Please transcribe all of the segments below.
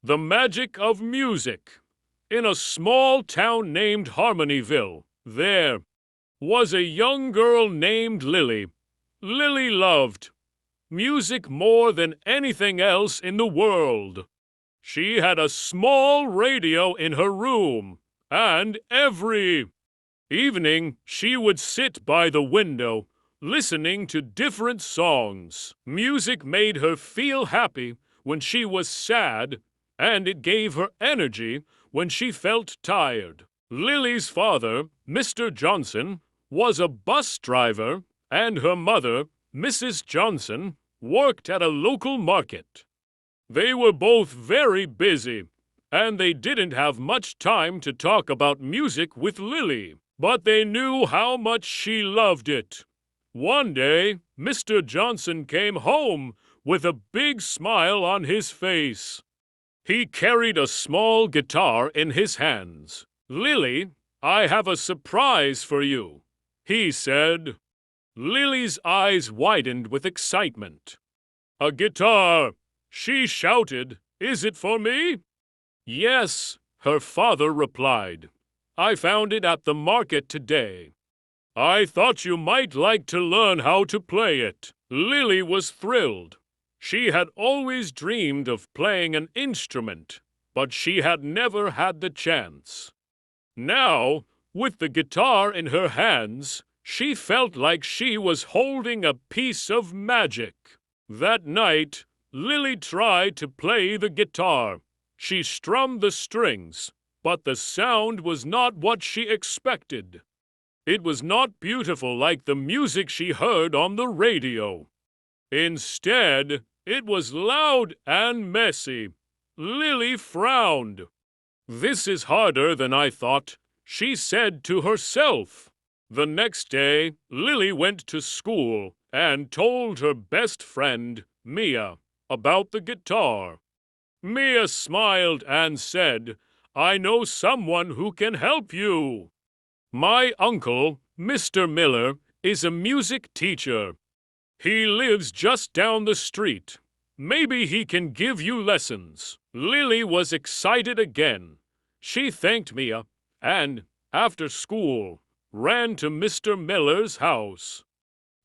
The Magic of Music. In a small town named Harmonyville, there was a young girl named Lily. Lily loved music more than anything else in the world. She had a small radio in her room, and every evening she would sit by the window, listening to different songs. Music made her feel happy when she was sad, and it gave her energy when she felt tired. Lily's father, Mr. Johnson, was a bus driver, and her mother, Mrs. Johnson, worked at a local market. They were both very busy, and they didn't have much time to talk about music with Lily, but they knew how much she loved it. One day, Mr. Johnson came home with a big smile on his face. He carried a small guitar in his hands. "Lily, I have a surprise for you," he said. Lily's eyes widened with excitement. "A guitar!" she shouted. "Is it for me?" "Yes," her father replied. "I found it at the market today." "I thought you might like to learn how to play it." Lily was thrilled. She had always dreamed of playing an instrument, but she had never had the chance. Now, with the guitar in her hands, she felt like she was holding a piece of magic. That night, Lily tried to play the guitar. She strummed the strings, but the sound was not what she expected. It was not beautiful like the music she heard on the radio. Instead, it was loud and messy. Lily frowned. "This is harder than I thought," she said to herself. The next day, Lily went to school and told her best friend, Mia, about the guitar. Mia smiled and said, "I know someone who can help you. My uncle, Mr. Miller, is a music teacher. He lives just down the street. Maybe he can give you lessons." Lily was excited again. She thanked Mia and, after school, ran to Mr. Miller's house.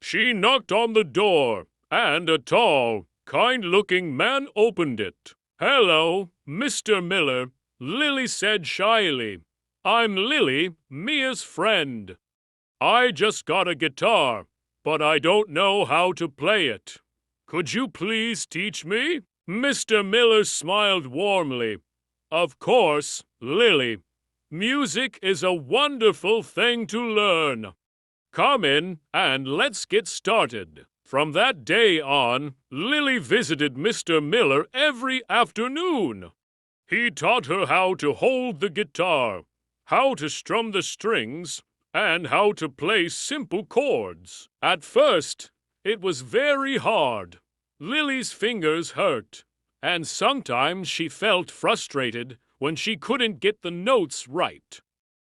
She knocked on the door, and a tall, kind-looking man opened it. "Hello, Mr. Miller," Lily said shyly. "I'm Lily, Mia's friend. I just got a guitar, but I don't know how to play it. Could you please teach me?" Mr. Miller smiled warmly. "Of course, Lily. Music is a wonderful thing to learn. Come in and let's get started." From that day on, Lily visited Mr. Miller every afternoon. He taught her how to hold the guitar, how to strum the strings, and how to play simple chords. At first, it was very hard. Lily's fingers hurt, and sometimes she felt frustrated when she couldn't get the notes right.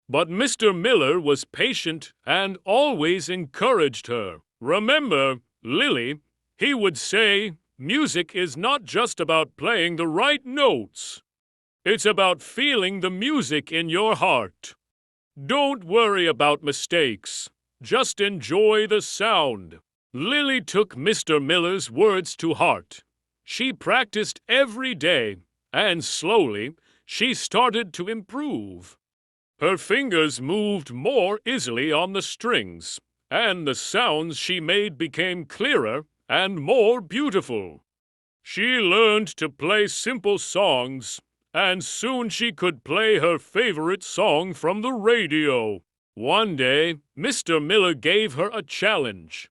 But Mr. Miller was patient and always encouraged her. "Remember, Lily," he would say, "music is not just about playing the right notes. It's about feeling the music in your heart. Don't worry about mistakes. Just enjoy the sound." Lily took Mr. Miller's words to heart. She practiced every day, and slowly, she started to improve. Her fingers moved more easily on the strings, and the sounds she made became clearer and more beautiful. She learned to play simple songs, and soon she could play her favorite song from the radio. One day, Mr. Miller gave her a challenge.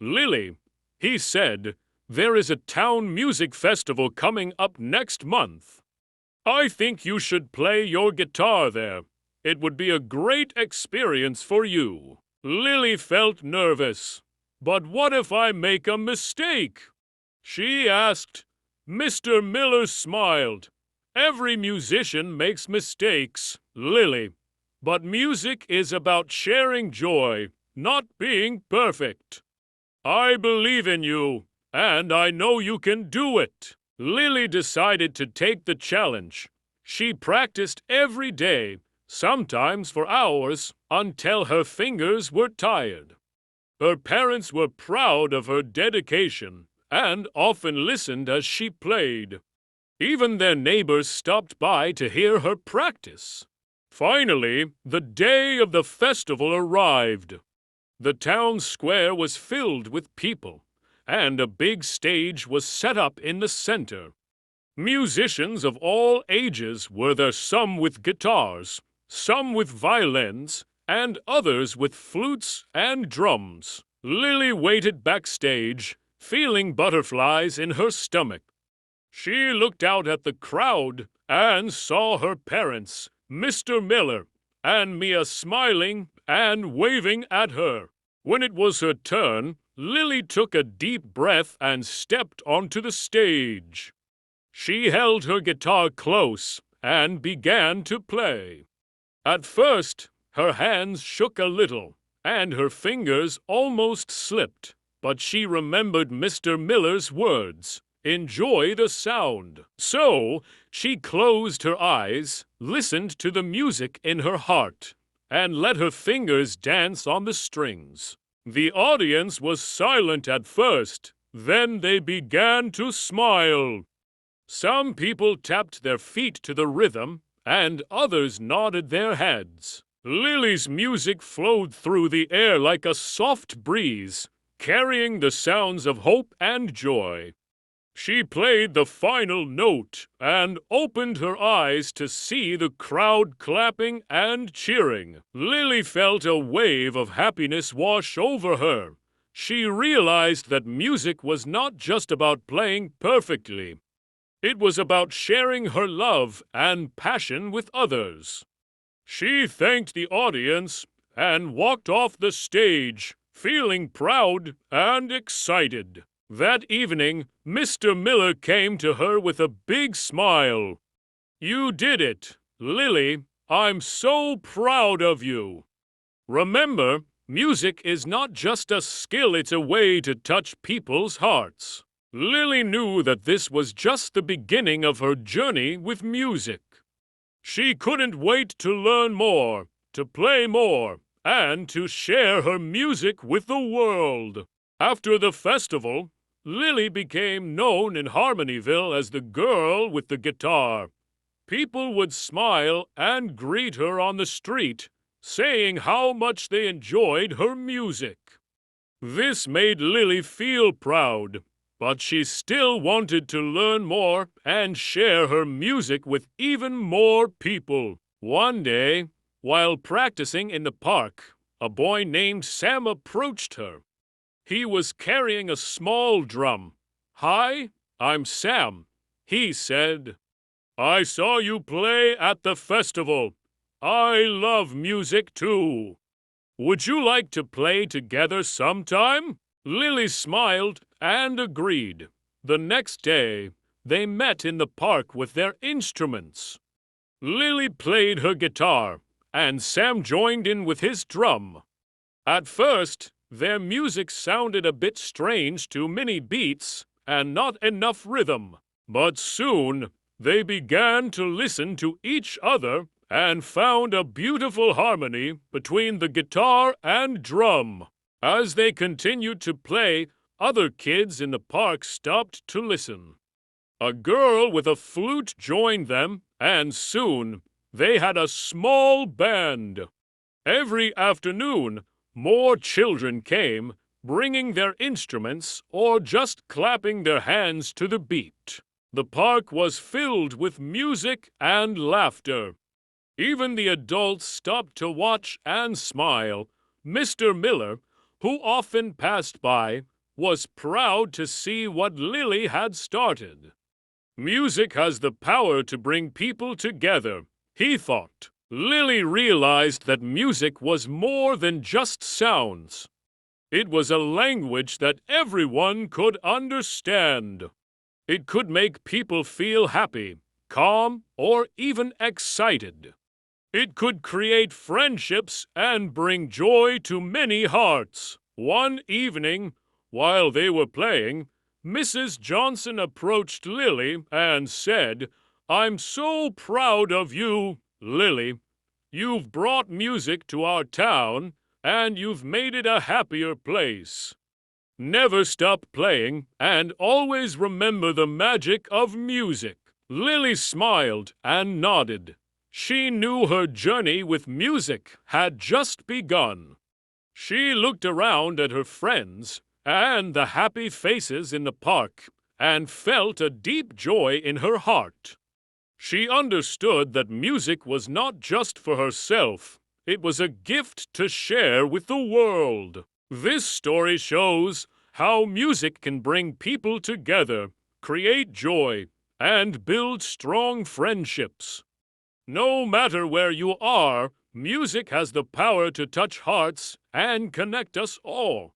"Lily," he said, "there is a town music festival coming up next month. I think you should play your guitar there. It would be a great experience for you." Lily felt nervous. "But what if I make a mistake?" she asked. Mr. Miller smiled. "Every musician makes mistakes, Lily. But music is about sharing joy, not being perfect. I believe in you, and I know you can do it." Lily decided to take the challenge. She practiced every day, sometimes for hours, until her fingers were tired. Her parents were proud of her dedication and often listened as she played. Even their neighbors stopped by to hear her practice. Finally, the day of the festival arrived. The town square was filled with people, and a big stage was set up in the center. Musicians of all ages were there, some with guitars, some with violins, and others with flutes and drums. Lily waited backstage, feeling butterflies in her stomach. She looked out at the crowd and saw her parents, Mr. Miller, and Mia smiling and waving at her. When it was her turn, Lily took a deep breath and stepped onto the stage. She held her guitar close and began to play. At first, her hands shook a little, and her fingers almost slipped, but she remembered Mr. Miller's words. Enjoy the sound. So, she closed her eyes, listened to the music in her heart, and let her fingers dance on the strings. The audience was silent at first, then they began to smile. Some people tapped their feet to the rhythm, and others nodded their heads. Lily's music flowed through the air like a soft breeze, carrying the sounds of hope and joy. She played the final note and opened her eyes to see the crowd clapping and cheering. Lily felt a wave of happiness wash over her. She realized that music was not just about playing perfectly. It was about sharing her love and passion with others. She thanked the audience and walked off the stage, feeling proud and excited. That evening, Mr. Miller came to her with a big smile. "You did it, Lily. I'm so proud of you." Remember, music is not just a skill, it's a way to touch people's hearts. Lily knew that this was just the beginning of her journey with music. She couldn't wait to learn more, to play more, and to share her music with the world. After the festival, Lily became known in Harmonyville as the girl with the guitar. People would smile and greet her on the street, saying how much they enjoyed her music. This made Lily feel proud, but she still wanted to learn more and share her music with even more people. One day, while practicing in the park, a boy named Sam approached her. He was carrying a small drum. "Hi, I'm Sam," he said. "I saw you play at the festival. I love music too. Would you like to play together sometime?" Lily smiled and agreed. The next day, they met in the park with their instruments. Lily played her guitar, and Sam joined in with his drum. At first, their music sounded a bit strange, too many beats and not enough rhythm. But soon, they began to listen to each other and found a beautiful harmony between the guitar and drum. As they continued to play, other kids in the park stopped to listen. A girl with a flute joined them, and soon they had a small band. Every afternoon, more children came, bringing their instruments or just clapping their hands to the beat. The park was filled with music and laughter. Even the adults stopped to watch and smile. Mr. Miller, who often passed by, was proud to see what Lily had started. Music has the power to bring people together, he thought. Lily realized that music was more than just sounds. It was a language that everyone could understand. It could make people feel happy, calm, or even excited. It could create friendships and bring joy to many hearts. One evening, while they were playing, Mrs. Johnson approached Lily and said, "I'm so proud of you, Lily. You've brought music to our town, and you've made it a happier place. Never stop playing, and always remember the magic of music." Lily smiled and nodded. She knew her journey with music had just begun. She looked around at her friends and the happy faces in the park and felt a deep joy in her heart. She understood that music was not just for herself, it was a gift to share with the world. This story shows how music can bring people together, create joy, and build strong friendships. No matter where you are, music has the power to touch hearts and connect us all.